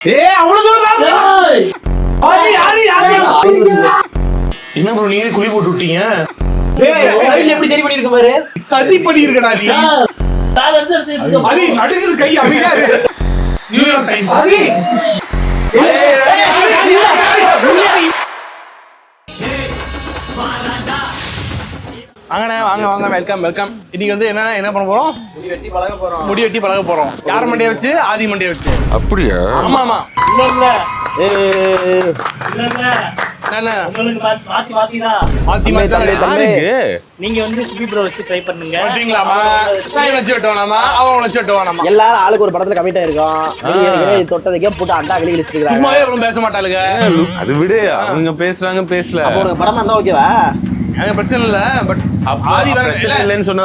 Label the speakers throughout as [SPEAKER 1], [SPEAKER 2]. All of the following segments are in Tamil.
[SPEAKER 1] என்ன ப்ரோ நீங்க குழி போட்டு விட்டீங்க?
[SPEAKER 2] எப்படி சரி பண்ணிருக்க பாரு.
[SPEAKER 1] சதி பண்ணிருக்கடா நீ. அலி நடுங்குது கை அமைதியா இரு. New York times. அலி வாங்கண்ணே வாங்க வெல்கம். இன்னைக்கு வந்து என்ன பண்ண போறோம்? முடி வெட்டி பழக போறோம். யார் மண்டைய வச்சு? ஆதி மண்டைய வச்சு.
[SPEAKER 3] அப்படியா?
[SPEAKER 1] ஆமா.
[SPEAKER 4] நீங்க வந்து சிபி ப்ரோ வச்சு ட்ரை பண்ணுங்க.
[SPEAKER 2] எல்லாரும் ஆளுக்கு ஒரு படத்துல கமிட் ஆயிருக்கோம். தொட்டதுக்கே போட்டு அண்டா வெளியே இழுத்துக்கிறாங்க.
[SPEAKER 1] பேச மாட்டாளுங்க.
[SPEAKER 3] அது விடு, அவங்க பேசுறாங்க பேசல.
[SPEAKER 2] அப்போ ஒரு படமா இருந்தா ஓகேவா?
[SPEAKER 1] எனக்கு பிரச்சனை இல்ல. பட்
[SPEAKER 3] ஆதி பிரச்சனை இல்லைன்னு சொன்னா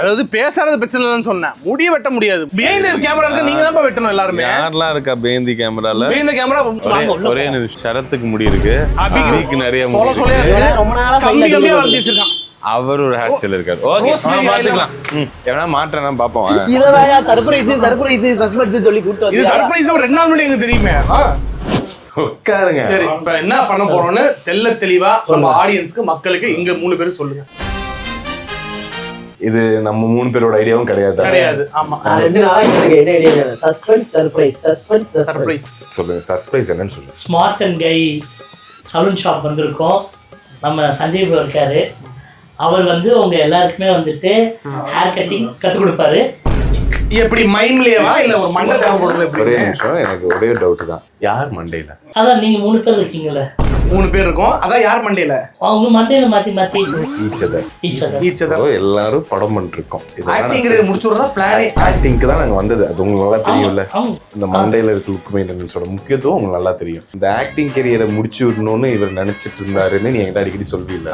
[SPEAKER 1] அதாவது பேசாதது பிரச்சனை இல்லைன்னு சொன்னேன். முடிய வெட்ட முடியாது. பிஹைண்ட் கேமரா இருக்கு, நீங்க தான் வெட்டணும் எல்லாருமே.
[SPEAKER 3] யாரெல்லாம் இருக்கா பேந்தி கேமரால?
[SPEAKER 1] பிஹைண்ட் கேமரா
[SPEAKER 3] ஒரே ஷரத்துக்கு முடி இருக்கு. அபிக்கு நிறைய
[SPEAKER 1] சொல்ல இருக்கு. ரொம்ப நாளா கம்பி வளர்த்தி வச்சிருக்கான்.
[SPEAKER 3] அவர் ஒரு ஹேர் ஸ்டைல் இருக்காரு. ஓகே பாத்துக்கலாம். எவனா மாற்றனா பாப்போம்.
[SPEAKER 2] இததாயா சர்ப்ரைஸ் சஸ்பென்ஸ் சொல்லி கூட்டி
[SPEAKER 1] இது சர்ப்ரைஸ் 2 நாள் முன்னாடி எனக்கு தெரியுமே.
[SPEAKER 3] உட்காருங்க.
[SPEAKER 1] சரி, இப்ப என்ன பண்ண போறோம்னு தெளிவா நம்ம ஆடியன்ஸ்க்கு மக்களுக்கு இங்க 3 பேரும் சொல்லுங்க.
[SPEAKER 3] இது நம்ம 3 பேரோட ஐடியாவும் கிடையாது.
[SPEAKER 1] ஆமா,
[SPEAKER 2] 2 நாளா எனக்கு என்ன ஐடியா? Suspense surprise.
[SPEAKER 3] சொல்லுங்க, சர்ப்ரைஸ் என்னன்னு சொல்லுங்க.
[SPEAKER 4] Smart and guy salon shop வந்திருக்கோம். நம்ம சஞ்சய் ப்ரோ இருக்காரு. அவர் வந்து உங்க எல்லாருக்குமே வந்துட்டு ஹேர் கட்டிங் கத்து கொடுப்பாரு.
[SPEAKER 1] எப்படி மைம்லயேவா இல்ல ஒரு மண்டை தேவைப்படுறது? எப்படி?
[SPEAKER 3] ஒரே நிமிஷம், எனக்கு ஒரே டவுட் தான். யார் மண்டையில?
[SPEAKER 4] அதான் நீங்க 3 பேர் இருக்கீங்கல்ல.
[SPEAKER 1] 3 பேர் இருக்கோம். அதான் யார் மண்டையில?
[SPEAKER 4] அவங்க மண்டையில மாத்தி
[SPEAKER 3] ஈச் அதர். எல்லாரும் படம் பண்ணிட்டு இருக்கோம்.
[SPEAKER 1] ஆக்டிங் முடிச்சுறதா பிளானே.
[SPEAKER 3] ஆக்டிங்க்கு தான் நாங்க வந்தது. அது உங்களுக்கு நல்லா தெரியும்ல. இந்த மண்டையில இருக்க லுக் மெயின்டெனன்ஸோட முக்கியத்துவம் உங்களுக்கு நல்லா தெரியும். இந்த ஆக்டிங் கரியரை முடிச்சு விடணும்னு இவர் நினைச்சிட்டு இருந்தாருன்னு நீ என்கிட்ட அடிக்கடி சொல்வீல்ல.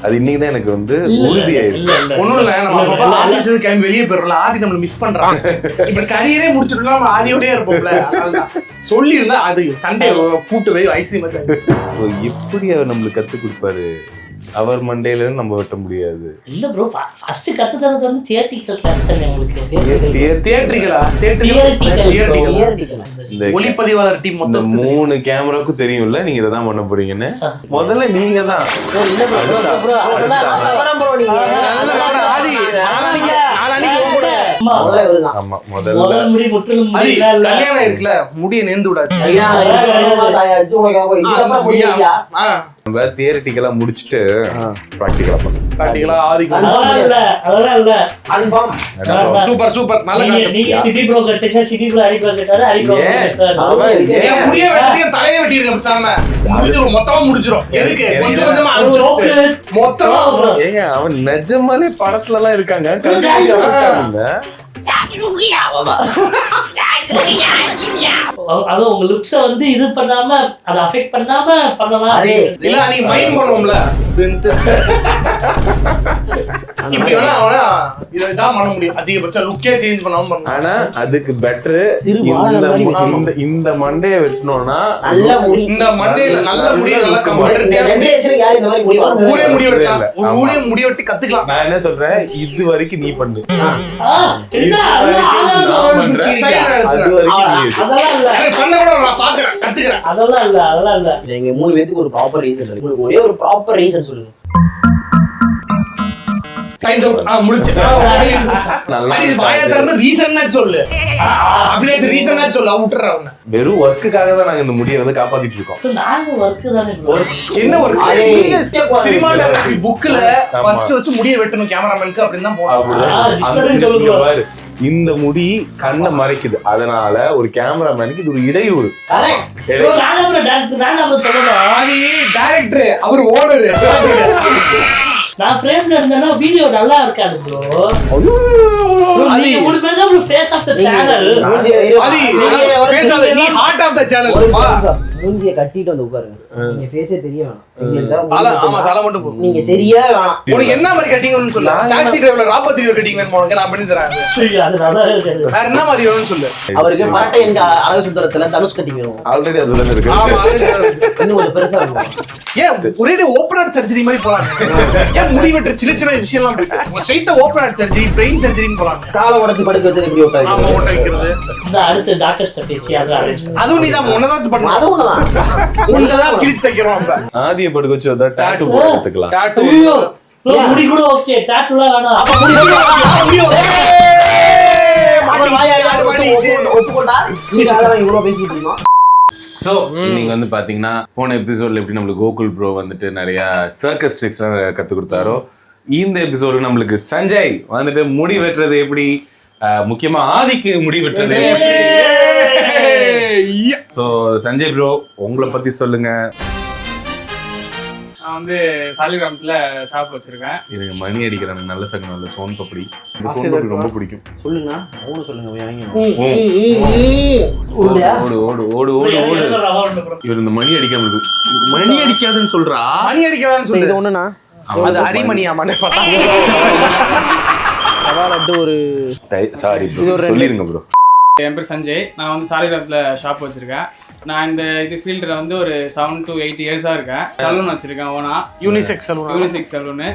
[SPEAKER 3] அது இன்னைக்கு தான் எனக்கு வந்து உறுதியாயிருக்கு.
[SPEAKER 1] ஒண்ணும் இல்ல, நம்ம அப்பப்ப ஆபீஸ் கிளம்பி வெளியே போயிடலாம். ஆதி நம்மள மிஸ் பண்றாங்க. இப்ப கரியரே முடிச்சுட்டோம்னா நம்ம ஆதியோடயே இருப்போம்ல. சொல்லி இருந்தா அது சண்டே கூட்டு போய் ஐஸ்கிரீம்
[SPEAKER 3] எப்படி அவர் நம்மளுக்கு கத்து கொடுப்பாரு? அவர் மண்டையில நம்ம வெட்ட முடியாது.
[SPEAKER 4] இல்ல ப்ரோ, ஃபர்ஸ்ட் கத்து தரது வந்து தியேட்ரிக்கல் கிளாஸ் தானே உங்களுக்கு.
[SPEAKER 1] தியேட்ரிக்கலா? இந்த ஒளிப்பதிவாளர் டீம் மொத்தம் 3
[SPEAKER 3] கேமராவுக்கும் தெரியும்ல நீங்க இத தான் பண்ண போறீங்கன்னு. முதல்ல நீங்க தான்
[SPEAKER 1] கல்யாணம் இருக்குல்ல, முடிய நேர்ந்து விடாது.
[SPEAKER 3] தியரிட்டிக்கலா முடிச்சிட்டு பிராக்டிகலா பண்ணுங்க.
[SPEAKER 1] பிராக்டிகலா சூப்பர் நல்ல
[SPEAKER 4] நீங்க சிட்டி ப்ரோ கட்டுங்க. சிட்டி ப்ரோ ஹரி ப்ரோ கட்டாரு. ஹரி ப்ரோ கட்டாரு.
[SPEAKER 1] முடிய வெட்டி தலைய வெட்டிருங்க. பேசாம முடிஞ்சிரும், மொத்தமா முடிஞ்சிரும். எதுக்கு கொஞ்சமா மொத்தமா?
[SPEAKER 3] ஏங்க அவன் நிஜமாலே படத்துல எல்லாம் இருக்காங்க.
[SPEAKER 4] அது உங்க லுக்ஸ வந்து இது பண்ணாம அத அஃபெக்ட் பண்ணாம பண்ணலாம்.
[SPEAKER 1] இல்ல நீ மைண்ட் பண்ணுவோம்ல, இப்படி வேணா அவனா இதான் பண்ண முடியும். அதிகபட்சம் லுக்கே சேஞ்ச் பண்ணாம பண்ணலாம்.
[SPEAKER 3] ஆனா அதுக்கு பெட்டர் இந்த மண்டைய வெட்டணும்னா
[SPEAKER 1] இந்த மண்டையில நல்ல முடிய நல்லா முடி வெட்டி கத்துக்கலாம்.
[SPEAKER 3] நான் என்ன சொல்றேன், இது வரைக்கும் நீ பண்ணு.
[SPEAKER 2] எங்க 3 பேருக்கு ஒரு ப்ராப்பர் ரீசன் இருக்கு. ஒரே ஒரு ப்ராப்பர் ரீசன் சொல்லுங்க.
[SPEAKER 1] டைம்ஸ் அவுட் முடிச்சு. வாயை திறந்து ரீசன்னா சொல்லு. அப்படியே ரீசன்னா சொல்லு. விட்டுறா அவன.
[SPEAKER 3] வெறும் வர்க்குக்காக தான் நாங்க இந்த முடியை வந்து காப்பாத்திட்டு இருக்கோம்.
[SPEAKER 4] நாங்க வர்க் தானே ப்ரோ.
[SPEAKER 1] என்ன வர்க்? சினிமாட்டோகிராஃபி புக்ல ஃபர்ஸ்ட் முடியை வெட்டணும் கேமராமேனுக்கு அப்படின்னு தான்
[SPEAKER 3] போறாங்க. இந்த முடி கண்ணை மறைக்குது. அதனால ஒரு கேமராமேனுக்கு இது ஒரு இடையூறு.
[SPEAKER 1] டைரக்டர் அவர் ஓனர்.
[SPEAKER 4] நான் ஃப்ரேம்ல இருந்தேன்னா வீடியோ நல்லா இருக்காது ப்ரோ. நீங்க 3 பேர் தான் face of the channel.
[SPEAKER 1] Face of the channel.
[SPEAKER 2] மூஞ்சியை கட்டிட்டு வந்து உட்காருங்க. நீங்க ஃபேஸே தெரிய வேணாம். எங்களுக்கு தான்
[SPEAKER 1] தலை,
[SPEAKER 2] மூஞ்சி
[SPEAKER 1] ஆமா, தலை மட்டும் போதும்.
[SPEAKER 2] நீங்க தெரியவே வேணாம்.
[SPEAKER 1] உனக்கு என்ன மாதிரி கட்டிங்கன்னு சொல்லு. டாக்ஸி டிரைவர்ல ராபர்ட் டிரைவர் கட்டிங் வேணுமா உனக்கு? நான் பண்ணி தரேன்.
[SPEAKER 4] அது நல்லா இருக்காது.
[SPEAKER 1] வேற என்ன மாதிரி வேணும்னு சொல்லு.
[SPEAKER 2] அவருக்கு மரட்டை எங்க அழகு சுந்தரத்துல தனுஷ் கட்டிங் வேணும்.
[SPEAKER 3] ஆல்ரெடி அதுல இருக்கு.
[SPEAKER 1] ஆமா, already
[SPEAKER 2] இன்னும் கொஞ்சம் பெருசா இருக்கும்.
[SPEAKER 1] ஏன் ஒரே ஓப்பன் ஹார்ட் சர்ஜரி மாதிரி போலாம்? ஏன் முடி வெட்டுற சின்ன சின்ன விஷயம்லாம் போயிட்டு ஸ்ட்ரைட்டா ஓப்பன் ஹார்ட் சர்ஜரி, பிரெயின் சர்ஜரின்னு போலாம்.
[SPEAKER 2] காலை உடைச்சு படுக்க வச்சது எப்படி
[SPEAKER 1] ஆமா,
[SPEAKER 2] உட்காரு?
[SPEAKER 1] ஓட்ட வைக்கிறது.
[SPEAKER 4] இந்த அடுத்து டாக்டர்ஸ்ட பேசி அதை அரேஞ்ச் பண்ணு.
[SPEAKER 1] அதுவும் நீதான் உன்னதான் பண்ணணும்.
[SPEAKER 2] அது ஒண்ணுதான்.
[SPEAKER 1] உன்னதான் கிழிச்சு தைக்கிறோம். அப்ப
[SPEAKER 3] ஆதியை படுக்க வச்சு அதை டாட்டூ போட்டு எடுத்துக்கலாம்.
[SPEAKER 1] டாட்டூ.
[SPEAKER 4] ஐயோ, bro, முடி கூட ஓகே, டாட்டூலாம் வேணாம்.
[SPEAKER 2] அவர் வாயால ஒப்புக்கொண்டா நீங்க அதெல்லாம் இவ்வளவு பேசிட்டு இருக்கோம்.
[SPEAKER 3] ஸோ இன்னைக்கு வந்து பாத்தீங்கன்னா போன எபிசோட்ல எப்படி நம்மளுக்கு கோகுல் ப்ரோ வந்துட்டு நிறைய சர்க்கஸ் ட்ரிக்ஸ் கத்து கொடுத்தாரோ, இந்த எபிசோடு நம்மளுக்கு சஞ்சய் வந்துட்டு முடி வெட்டுறது எப்படி, முக்கியமா ஆதிக்கு முடி வெட்டுறது. ஸோ சஞ்சய் ப்ரோ உங்களை பத்தி சொல்லுங்க.
[SPEAKER 5] நான் வந்து சாலிகிராமத்துல ஷாப் வச்சிருக்கேன்.
[SPEAKER 3] எனக்கு மணி அடிக்கிறாங்க, நல்ல சங்கம், நல்ல சோன் பப்படி. இந்த சோன் பப்படி ரொம்ப பிடிக்கும்.
[SPEAKER 2] சொல்லுங்க அவனு சொல்லுங்க வாங்கி
[SPEAKER 3] ஓடு ஓடு ஓடு ஓடு ஓடு. இவர் இந்த மணி அடிக்காம இருக்கு. மணி அடிக்காதுன்னு சொல்றா.
[SPEAKER 1] மணி அடிக்கலாம்னு சொல்லு.
[SPEAKER 2] இது ஒண்ணுனா
[SPEAKER 1] அது அரிமணியாமான்னு பார்த்தா.
[SPEAKER 2] சவால் ஒரு
[SPEAKER 3] சாரி சொல்லிருங்க ப்ரோ.
[SPEAKER 5] என் பேர் சஞ்சய். நான் வந்து சாலிகிராமத்துல ஷாப் வச்சிருக்கேன். நான் இந்த ஃபீல்டில் வந்து ஒரு 7 to 8 இயர்ஸாக இருக்கேன். சலூன் வச்சிருக்கேன் ஓனா.
[SPEAKER 1] Unisex salon.
[SPEAKER 5] Unisex salon.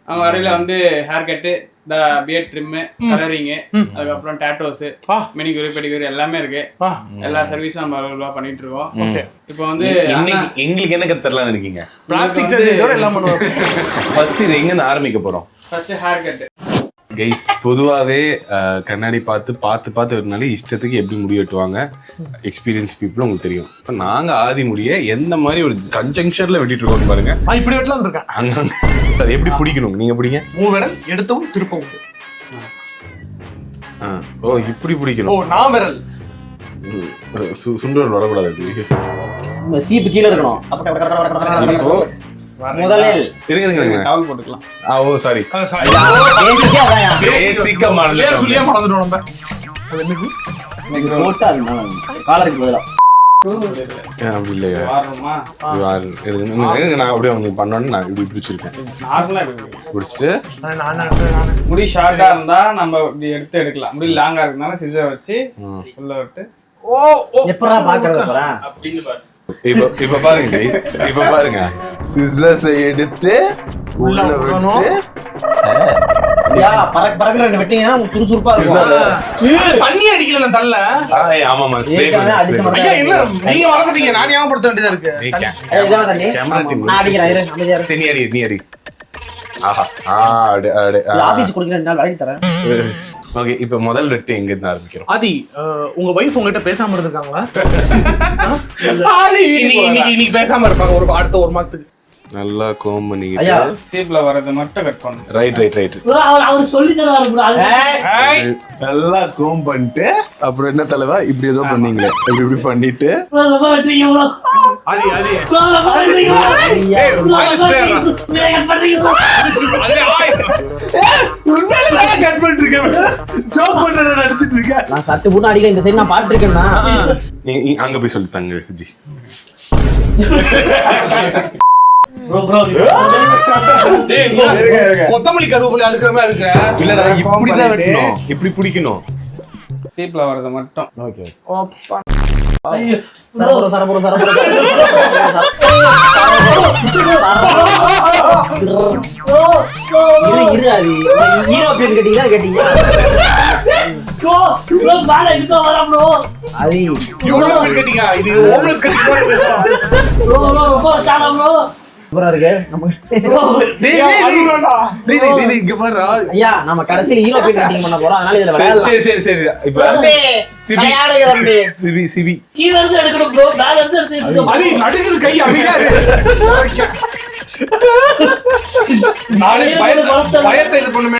[SPEAKER 5] அவங்க கடையில் வந்து ஹேர் கட்டு, இந்த பியர்ட் ட்ரிம்மு, கலரிங்கு, அதுக்கப்புறம் டேட்டோஸு, மினிக்யூர், பெடிக்யூர் எல்லாமே இருக்கு. எல்லா சர்வீஸும் நம்ம அவைலபிளாக பண்ணிட்டு இருக்கோம். இப்போ வந்து
[SPEAKER 3] எங்களுக்கு என்ன கத்துறலாம்னு இருக்கீங்க?
[SPEAKER 1] பிளாஸ்டிக் சர்ஜரி எல்லாம் பண்ணுவாங்க.
[SPEAKER 3] ஃபர்ஸ்ட் இது எங்க ஆரம்பிக்க போறோம்?
[SPEAKER 5] First hair cut.
[SPEAKER 3] கைஸ் பொதுவாகவே கண்ணாடி பார்த்து பார்த்து பார்த்து வரனாலே இஷ்டத்துக்கு எப்படி முடி வெட்டுவாங்க. எக்ஸ்பீரியன்ஸ் பீப்புள் உங்களுக்கு தெரியும். இப்போ நாங்கள் ஆதி முடிய எந்த மாதிரி ஒரு கன்ஜங்ஷனில் வெட்டிட்டு இருக்கோம் பாருங்க.
[SPEAKER 1] இப்படி வெட்டலாம் இருக்கேன்.
[SPEAKER 3] அங்கே எப்படி பிடிக்கணும்? நீங்கள் பிடிங்க.
[SPEAKER 1] விரல் எடுத்தவும் திருப்பவும்.
[SPEAKER 3] ஓ இப்படி பிடிக்கணும்.
[SPEAKER 1] ஓ நான் விரல்
[SPEAKER 3] சுண்டல் வரக்கூடாது.
[SPEAKER 2] சீப்பு கீழே இருக்கணும்.
[SPEAKER 3] இப்போ
[SPEAKER 2] முதலில்
[SPEAKER 3] இருங்க
[SPEAKER 5] டவல் போட்டுக்கலாம்.
[SPEAKER 3] ஓ சாரி.
[SPEAKER 2] பேசிக்கே அதான்
[SPEAKER 3] பேசிக்கா மாடல்
[SPEAKER 1] சொல்லியா மறந்துட்டோம் நம்ம.
[SPEAKER 2] போட்டா காலருக்கு பதிலா
[SPEAKER 3] அப்படி இல்லையா?
[SPEAKER 5] வாரமா
[SPEAKER 3] நான் அப்படியே உங்களுக்கு பண்ணோன்னு நான் இப்படி பிடிச்சிருக்கேன்.
[SPEAKER 5] நார்மலா இருக்கு.
[SPEAKER 3] பிடிச்சிட்டு
[SPEAKER 5] முடி ஷார்ட்டா இருந்தா நம்ம இப்படி எடுத்து எடுக்கலாம். முடி லாங்கா இருக்கனால சிசர் வச்சு உள்ள விட்டு
[SPEAKER 2] எப்படா பாக்குறது போறேன்
[SPEAKER 5] அப்படின்னு பாரு.
[SPEAKER 3] இப்ப பாருங்க ஜெய், இப்ப பாருங்க சிசர்ஸை எடுத்து உள்ள விட்டு
[SPEAKER 2] பறக்குற வெட்டிங்கன்னா சுறுசுறுப்பா இருக்கும்.
[SPEAKER 1] தண்ணி அடிக்கல நான் தள்ள.
[SPEAKER 3] ஆமாமா ஸ்ப்ரே
[SPEAKER 2] அடிச்ச மாதிரி.
[SPEAKER 1] ஐயா இல்ல நீங்க மறந்துட்டீங்க. நான் ஞாபகப்படுத்த வேண்டியதா இருக்கு.
[SPEAKER 2] இதான் தண்ணி. நான் அடிக்கிறேன் இரு, அமைதியா இரு.
[SPEAKER 3] சரி அடி நீ அடி. ஆஹா
[SPEAKER 2] ஆபீஸ் குடிக்கிற 2 நாள் வேலைக்கு தரேன்.
[SPEAKER 3] ஓகே இப்போ முதல் ரெட்டு எங்க இருந்து ஆரம்பிக்கிறோம்?
[SPEAKER 1] ஆதி உங்க வைஃப் உங்ககிட்ட பேசாம இருந்திருக்காங்களா? இன்னைக்கு பேசாம இருப்பாங்க ஒரு அடுத்த 1 மாசத்துக்கு.
[SPEAKER 3] நல்லா கோம் பண்ணிக்கிட்டு
[SPEAKER 2] ஐயா
[SPEAKER 5] சீப்ல வரது மட்டும் கட் பண்ணணும்.
[SPEAKER 3] ரைட்
[SPEAKER 4] bro, அவர் சொல்லி தருவாரு bro.
[SPEAKER 3] நல்லா கோம் பண்ணிட்டு அப்புறம் என்ன தலைவா இப்படி ஏதோ பண்ணீங்களே இப்படி பண்ணிட்டு
[SPEAKER 4] bro ரொம்ப வெட்டீங்க bro.
[SPEAKER 1] ஆதி
[SPEAKER 4] bro ரொம்ப வெட்டீங்க bro.
[SPEAKER 1] ஏய் வாயில ஸ்ப்ரே ஆறா.
[SPEAKER 4] நீங்க கட் பண்ணீங்க bro.
[SPEAKER 1] அதுல ஆய் உண்மையிலே நான் கட் பண்ணிட்டு இருக்கேன். ஜோக் பண்றத நடிச்சிட்டு இருக்கேன்.
[SPEAKER 2] நான் சட்டு போட்டு அடிக்கல. இந்த சைடு நான் பாட்டு இருக்கேன்னா
[SPEAKER 3] நீ அங்க போய் சொல்லி தாங்க ஜி.
[SPEAKER 4] bro
[SPEAKER 1] டேய் கொத்தமல்லி கருவேப்பிலை அழுக்குற மாதிரி இருக்கு.
[SPEAKER 3] இல்லடா இப்படி தான் வெட்டணும். இப்படி பிடிக்கணும்.
[SPEAKER 5] சீப்ல வரது மட்டும்.
[SPEAKER 3] ஓகே
[SPEAKER 4] ஐயோ
[SPEAKER 2] சரபுர இரு அது ஹீரோ பேர் கேட்டீங்களா கேட்டீங்க?
[SPEAKER 4] bro பால எடுத்து வரா bro.
[SPEAKER 2] அது
[SPEAKER 1] இவ்வளவு பேர் கட்டிங்க. இது ஹோம்லெஸ் கட்டி போறது.
[SPEAKER 4] bro ரொம்ப சாலா bro.
[SPEAKER 2] சூப்பரா இருக்கு நம்ம.
[SPEAKER 3] டேய் இங்க பாரு.
[SPEAKER 2] ஐயா நம்ம கடைசில ஹீரோ பேர் கட்டிங் பண்ண போறோம். அதனால இதுல விளையாடலாம்.
[SPEAKER 3] சரி இப்போ சிவி
[SPEAKER 4] கீழ இருந்து எடுக்கணும் bro. மேல இருந்து எடுத்து
[SPEAKER 1] அது நடுக்குது கை அமைதியா இருக்கு. நாளை பயத்தை இது பண்ணுமே.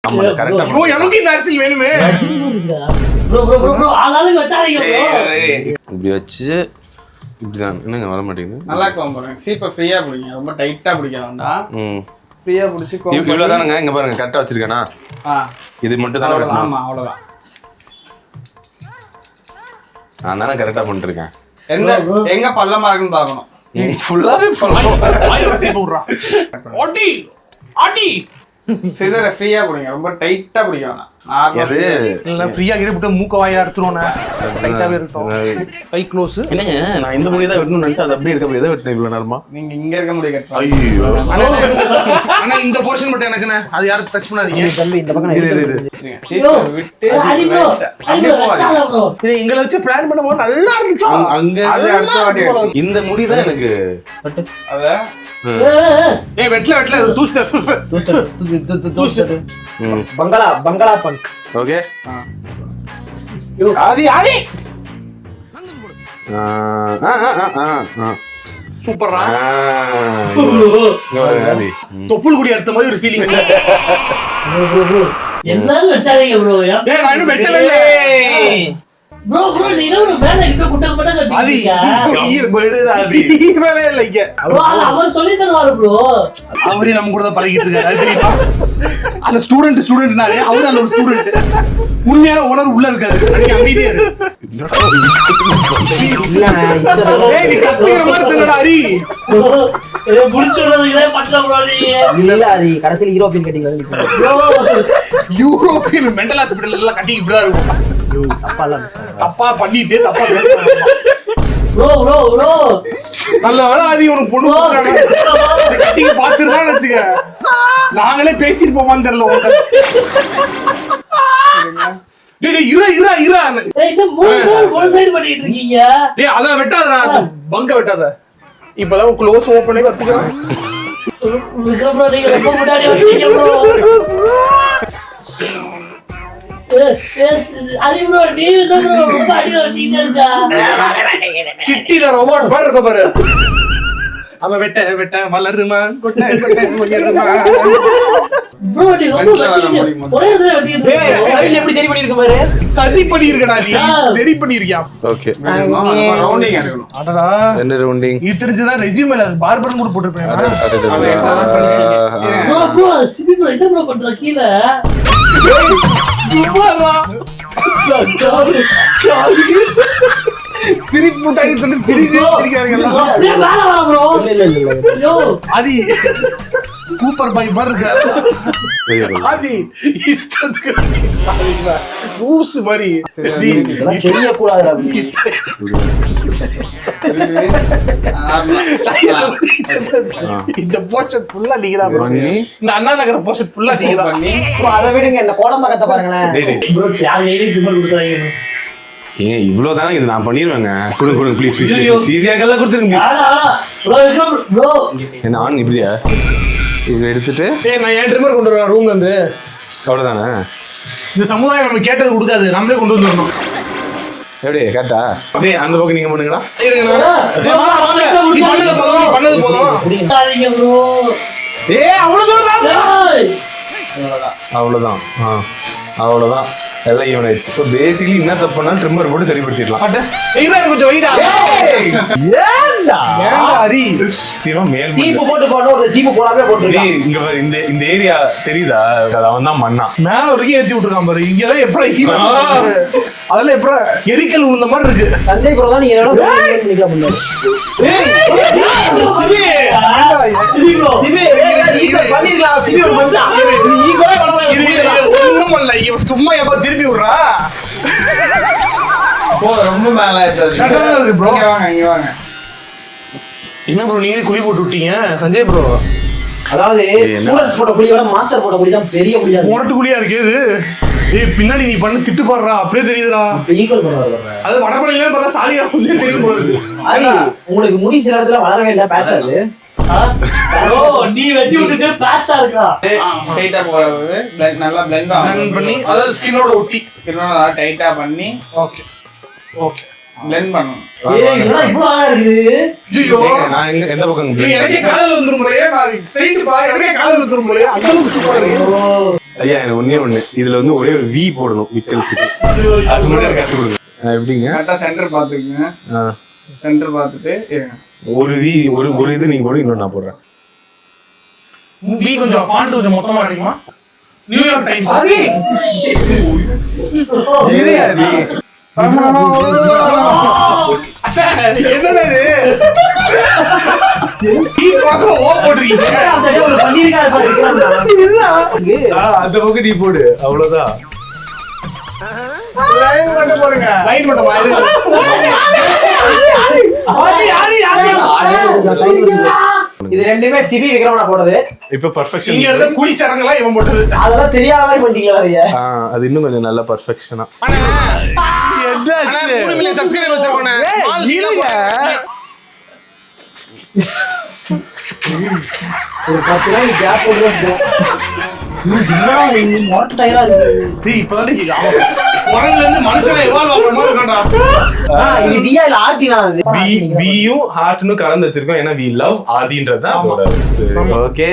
[SPEAKER 3] ஆமா கரெக்ட்டா.
[SPEAKER 1] ஓ எனக்கு இந்த அரசியல் வேணுமே.
[SPEAKER 4] bro ஆளாளுக்கு வெட்டாதீங்க bro.
[SPEAKER 3] இப்படி வச்சு இப்படிதான் என்னங்க வர மாட்டேங்குது.
[SPEAKER 5] நல்லா கோம் பண்ணுங்க. சீப்பை ஃப்ரீயா பிடிங்க. ரொம்ப டைட்டா பிடிக்க வேண்டாம். ஃப்ரீயா புடிச்சு
[SPEAKER 3] இவ்வளவுதானுங்க. இங்க பாருங்க கரெக்டா வச்சிருக்கேனா? இது மட்டும் தான் வெட்டணும்.
[SPEAKER 5] ஆமா அவ்வளவுதான்.
[SPEAKER 3] நான் தானே கரெக்டா பண்ணிட்டு இருக்கேன்.
[SPEAKER 5] எங்க பள்ளமா இருக்குன்னு பாக்கணும்.
[SPEAKER 3] ஃபுல்லாவே
[SPEAKER 1] வாயில சீப்பு விடுறா. ஆட்டி ஆட்டி
[SPEAKER 5] சிசரை ஃப்ரீயா பிடிங்க, ரொம்ப டைட்டா பிடிக்க வேணாம்.
[SPEAKER 3] அது
[SPEAKER 1] இல்ல ஃப்ரீயா கிட்ட விட்டு மூக்க வாயா எடுத்துருவோண்ணே. டைட்டாவே இருக்கட்டும். கை க்ளோஸ்.
[SPEAKER 3] என்னங்க நான் இந்த முடி தான் வெட்டணும்னு நினைச்சா அது அப்படியே இருக்க எதை வெட்டினேன் இவ்வளவு நேரமா?
[SPEAKER 5] நீங்க இங்க இருக்க முடிய கட்டலாம்.
[SPEAKER 3] ஐயோ
[SPEAKER 1] ஆனா இந்த போர்ஷன் மட்டும் எனக்குண்ணே. அது யாரும் டச் பண்ணாதீங்க.
[SPEAKER 2] தம்பி இந்த பக்கம்
[SPEAKER 5] விட்டு
[SPEAKER 4] அடி bro, அடி bro, வெட்டாத bro.
[SPEAKER 1] இதை எங்களை வச்சு பிளான் பண்ணும்போது நல்லா இருந்துச்சோ.
[SPEAKER 3] அங்க
[SPEAKER 5] அது அடுத்த வாட்டி எடுக்கணும்.
[SPEAKER 3] இந்த முடி தான் எனக்கு
[SPEAKER 5] அத
[SPEAKER 1] ஏய் வெட்டல தூசு
[SPEAKER 2] பங்களா பங்க்.
[SPEAKER 3] ஓகே.
[SPEAKER 1] ஆதி ஆதி சூப்பர்ரா. தொப்புள் குடி அடுத்த மாதிரி ஒரு ஃபீலிங்.
[SPEAKER 4] எல்லாரும் வெட்டாதீங்க bro.
[SPEAKER 1] ஏய் நான் இன்னும் வெட்டவே இல்ல.
[SPEAKER 4] bro நீ என்ன bro மேல இங்க குட்டை குட்டை
[SPEAKER 1] ஆதி
[SPEAKER 4] கட்டிட்டீங்க.
[SPEAKER 1] இவனே இல்ல இங்க.
[SPEAKER 4] bro அவர் சொல்லி தருவாரு bro.
[SPEAKER 1] அவரே நம்ம கூட தான் பழகிட்டு இருக்காரு. அது தெரியுமா? அந்த ஸ்டூடெண்ட்னாலே அவரு அந்த ஒரு ஸ்டூடெண்ட். உண்மையான ஓனர் உள்ள இருக்காரு. அன்னைக்கு அமைதியா இரு. ஏய் நீ கத்துக்கிற மாதிரி தெரியடா ஹரி.
[SPEAKER 4] ஏய் புடிச்சறதுல பட்டல bro நீ.
[SPEAKER 2] இல்ல அது கடைசில யூரோப்பியன் கட்டிங் வந்து நிக்குது.
[SPEAKER 4] bro
[SPEAKER 1] யூரோப்பியன் மெண்டல் ஹாஸ்பிடல் எல்லாம் கட்டி இப்படி தான் இருக்கும்.
[SPEAKER 2] ஐயோ தப்பா இல்ல
[SPEAKER 1] தப்பா பண்ணிட்டு தப்பா பேசுறாங்க.
[SPEAKER 4] bro
[SPEAKER 1] நல்ல வேளை அது ஒரு பொண்ணு போறாங்க. கட்டிங்க பாத்துறதான்னு வெச்சுக்க. நாங்களே பேசிட்டு போவான்னு தெரியல உங்க. டேய் இரு.
[SPEAKER 4] ஏய் இந்த மூணு சைடு பண்ணிட்டு இருக்கீங்க.
[SPEAKER 1] டேய் அத வெட்டாதடா. பங்க வெட்டாத. இப்பலாம் க்ளோஸ் ஓபன் பண்ணி
[SPEAKER 4] bro நீங்க ரொம்ப முன்னாடி வந்தீங்க bro. அது bro நீ என்ன bro ரொம்ப அடி வந்தீங்க இருக்கா.
[SPEAKER 1] சிட்டில ரோபோட் மாதிரி இருக்க பாரு. அவ வெட்ட வளருமா கொட்ட வளருமா.
[SPEAKER 4] bro நீ ரொம்ப வந்தீங்க. ஒரே இடத்துல வந்தீங்க.
[SPEAKER 2] சைடுல எப்படி சரி பண்ணிருக்க பாரு.
[SPEAKER 1] சரி பண்ணிருக்கடா நீ. சரி பண்ணிருக்கியா?
[SPEAKER 3] ஓகே.
[SPEAKER 5] ரவுண்டிங் எடுக்கணும்.
[SPEAKER 1] அடடா.
[SPEAKER 3] என்ன ரவுண்டிங்?
[SPEAKER 1] இது தெரிஞ்சதா ரெஸ்யூம்ல பார்பர் கூட போட்டுருப்பேன்.
[SPEAKER 4] bro சிபி bro என்ன bro பண்ற கீழ.
[SPEAKER 1] சும்மாடா. சிரிப்பு முட்டாய் சொல்லி சிரிக்கிறாங்க.
[SPEAKER 4] அப்படியே மேல வா bro.
[SPEAKER 2] இல்ல
[SPEAKER 4] யோ
[SPEAKER 1] ஆதி கூப்பர் பை மாதிரி இருக்காரு. ஆதி இஷ்டத்துக்கு பூசு மாதிரி.
[SPEAKER 2] இதெல்லாம் தெரிய கூடாதுடா.
[SPEAKER 1] இந்த போர்ஷன் ஃபுல்லா நீங்க தான் bro. இந்த அண்ணா நகர் போர்ஷன் ஃபுல்லா நீங்க தான்.
[SPEAKER 2] bro அத விடுங்க இந்த கோடம்பாக்கத்தை பாருங்களேன்.
[SPEAKER 4] bro யார் ஏறி ஜுமல் குடுறாங்க.
[SPEAKER 3] ஏங்க இவ்வளவு தானே இது நான் பண்ணிடுவேங்க. கொடுங்க ப்ளீஸ் ஈஸியாக எல்லாம் கொடுத்துருங்க
[SPEAKER 4] bro
[SPEAKER 3] என்ன ஆன் இப்படியா? இது எடுத்துட்டு
[SPEAKER 1] ஏய் நான் என் ட்ரிம்மர் கொண்டு வரேன் ரூம்ல இருந்து.
[SPEAKER 3] அவ்வளோதானே?
[SPEAKER 1] இந்த சமுதாயம் நம்ம கேட்டது கொடுக்காது. நம்மளே கொண்டு வந்துடணும்.
[SPEAKER 3] எப்படி கேட்டா அப்படியே அந்த பக்கம் நீங்க பண்ணுங்களா?
[SPEAKER 1] பண்ணது போதும்.
[SPEAKER 4] குடிக்காதீங்க bro.
[SPEAKER 1] ஏய் அவ்வளவு தூரம்
[SPEAKER 3] அவ்வளோதான். அவ்வளோதான் எல்லாம் ஈவன் ஆயிடுச்சு. இப்போ பேசிக்கலி என்ன தப்பு பண்ணா ட்ரிம்மர் போட்டு சரிப்படுத்திடலாம்.
[SPEAKER 1] கொஞ்சம் வெயிட் ஹரி.
[SPEAKER 2] சீப்பு போட்டு போடணும். ஒரு சீப்பு போடாம போட்டுருக்கேன்.
[SPEAKER 3] இங்க பாரு இந்த ஏரியா தெரியுதா? அவன் தான் மண்ணா
[SPEAKER 1] மேல வரைக்கும் ஏற்றி விட்டுருக்கான் பாரு. இங்கதான் எப்படி அதெல்லாம் எப்படி எரிக்கல் உள்ள மாதிரி இருக்கு.
[SPEAKER 2] சஞ்சய் ப்ரோ தான் நீங்க நிக்க முடியாது. பண்ணிருக்கலாம். சிபி பண்ணிட்டான். நீ கூட
[SPEAKER 1] ஒண்ணும் இல்ல. சும்மா எப்ப திருப்பி விடுறா.
[SPEAKER 5] ரொம்ப மேல
[SPEAKER 1] இருக்கு bro.
[SPEAKER 5] இங்க வாங்க.
[SPEAKER 1] என்ன ப்ரோ நீங்க குழி போட்டு விட்டீங்க சஞ்சய் ப்ரோ?
[SPEAKER 2] அதாவது ஸ்டூடண்ட்ஸ் போட்ட குழியோட மாஸ்டர் போட்ட குழி தான் பெரிய குழியா
[SPEAKER 1] முரட்டு குழியா இருக்கு இது. ஏய் பின்னாடி நீ பண்ணு திட்டு பாடுறா. அப்படியே தெரியுதுடா.
[SPEAKER 2] ஈக்குவல் பண்ணுவாங்க.
[SPEAKER 1] அது வடபழனில பார்த்தா சாலியா தெரியும் போகுது.
[SPEAKER 2] உங்களுக்கு முடி சில இடத்துல வளரவே இல்லை பேசாது.
[SPEAKER 4] bro நீ வெட்டி விட்டுட்டு பேட்சா இருக்கா.
[SPEAKER 5] டைட்டா போறது நல்லா blend
[SPEAKER 1] பண்ணி அதாவது ஸ்கின்னோட ஒட்டி
[SPEAKER 5] நல்லா டைட்டா பண்ணி
[SPEAKER 1] ஓகே
[SPEAKER 5] blend பண்ணனும்.
[SPEAKER 2] ஏய் இதெல்லாம் இவ்ளோ அழகா இருக்குது.
[SPEAKER 1] ஐயோ
[SPEAKER 3] நான் எந்த பக்கம்
[SPEAKER 1] எனக்கே காதல் வந்துரும் போலயே. நான் ஸ்ட்ரைட் பா எனக்கே காதல் வந்துரும் போலயே. அந்த அளவுக்கு சூப்பரா இருக்கு.
[SPEAKER 3] ஐயா எனக்கு ஒண்ணு இதுல வந்து ஒரே ஒரு வி போடணும் விக்கல்ஸுக்கு. அது மட்டும் எனக்கு கற்றுக் கொடுங்க. எப்படிங்க?
[SPEAKER 5] கரெக்டா சென்டர் பாத்துக்கங்க. சென்டர் பார்த்துட்டு
[SPEAKER 3] ஒரு வி ஒரு இது நீங்க போடுங்க, இன்னொன்று நான் போடுறேன்.
[SPEAKER 1] பி கொஞ்சம் ஃபாண்ட் கொஞ்சம் மொத்தமா கிடைக்குமா? New York times. என்னது பி கோசம் ஓ போடுறீங்க.
[SPEAKER 2] பண்ணிருக்காரு பாரு.
[SPEAKER 3] அந்த பக்கம் நீ போடு, அவ்வளவுதான்.
[SPEAKER 1] லைன் மட்டும் போடுங்க. லைன் மட்டும்
[SPEAKER 2] இது ரெண்டுமே சிவி விக்ரமனா போடுது.
[SPEAKER 3] இப்ப பர்ஃபெக்ஷன்.
[SPEAKER 1] இங்க இருந்த குடி சரங்கெல்லாம் இவன் போட்டது.
[SPEAKER 2] அதெல்லாம் தெரியாத மாதிரி பண்ணிட்டீங்களா நீங்க?
[SPEAKER 3] அது இன்னும் கொஞ்சம் நல்ல பர்ஃபெக்ஷனா.
[SPEAKER 1] அண்ணா 3 மில்லியன் சப்ஸ்கிரைபர்ஸ் இருக்கோண்ணே.
[SPEAKER 2] ஒரு 10 நாள் கேப் போடுறது. மொட்டை டயரா இருக்கு.
[SPEAKER 1] டேய் இப்பதான் குரங்குல இருந்து மனுஷனை எவால்வ் ஆகுற மாதிரி இருக்கான்டா.
[SPEAKER 2] இது வியா இல்ல ஆர்டினா அது.
[SPEAKER 3] வியும் ஹார்ட்னு கலந்து வச்சிருக்கோம். ஏன்னா வி லவ் ஆதின்றது தான் அதோட. ஓகே.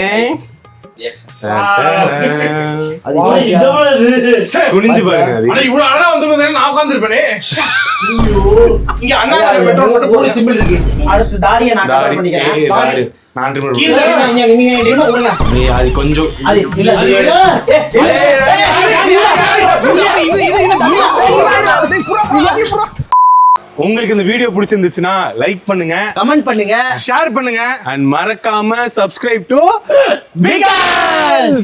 [SPEAKER 3] குனிஞ்சு பாருங்க.
[SPEAKER 1] அட இவ்வளவு அழகா வந்துருந்தேன் நான் உட்கார்ந்திருப்பேனே. இங்க அண்ணா பெட்ரோல் மட்டும்
[SPEAKER 2] ஒரு சிம்பிள் இருக்கு. அடுத்து தாடியை நான் கவர் பண்ணிக்கிறேன்.
[SPEAKER 3] நான்
[SPEAKER 1] கீழ
[SPEAKER 2] நீங்க கொடுங்க.
[SPEAKER 3] நீ அது கொஞ்சம்
[SPEAKER 2] அது இல்ல
[SPEAKER 3] உங்களுக்கு இந்த வீடியோ பிடிச்சிருந்துச்சுன்னா லைக் பண்ணுங்க,
[SPEAKER 2] கமெண்ட் பண்ணுங்க,
[SPEAKER 1] ஷேர் பண்ணுங்க
[SPEAKER 3] அண்ட் மறக்காம subscribe to Big Guns.